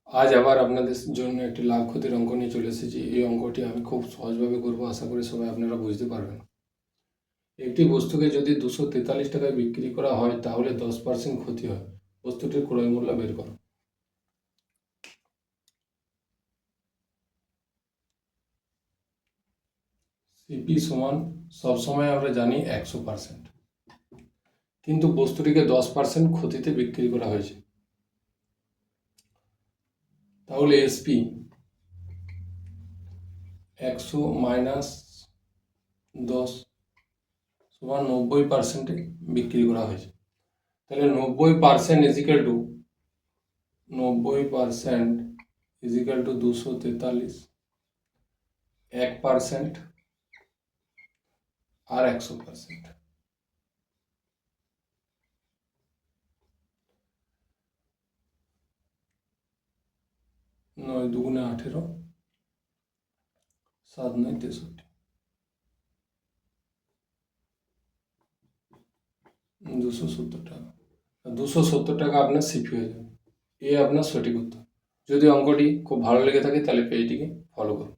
আজ আবার আপনাদের জন্য একটি লাভ ক্ষতির অঙ্ক নিয়ে চলে এসেছি। এই অঙ্কটি আমি খুব সহজভাবে করব, আশা করি সবাই আপনারা বুঝতে পারবেন। একটি বস্তুকে যদি 243 টাকায় বিক্রি করা হয় তাহলে 10% ক্ষতি হয়। বস্তুটির ক্রয় মূল্য বের করো। সিপি সমান সবসময় আমরা জানি 100%, কিন্তু বস্তুটিকে 10% ক্ষতিতে বিক্রি করা হয়েছে। তাহলে এসপি 100 মাইনাস 10 সমান 90%-এ বিক্রি করা হয়েছে। তাহলে 90% ইজিক্যাল টু 90% ইজিক্যাল টু 243, 1% আর 100%। 9 দুগুণে 18, 7 9 63, 270 টাকা। 270 টাকা আপনার সিপি হয়ে যাবে। এই আপনার সঠিক উত্তর। যদি অঙ্কটি খুব ভালো লেগে থাকে তাহলে পেজটিকে ফলো করুন।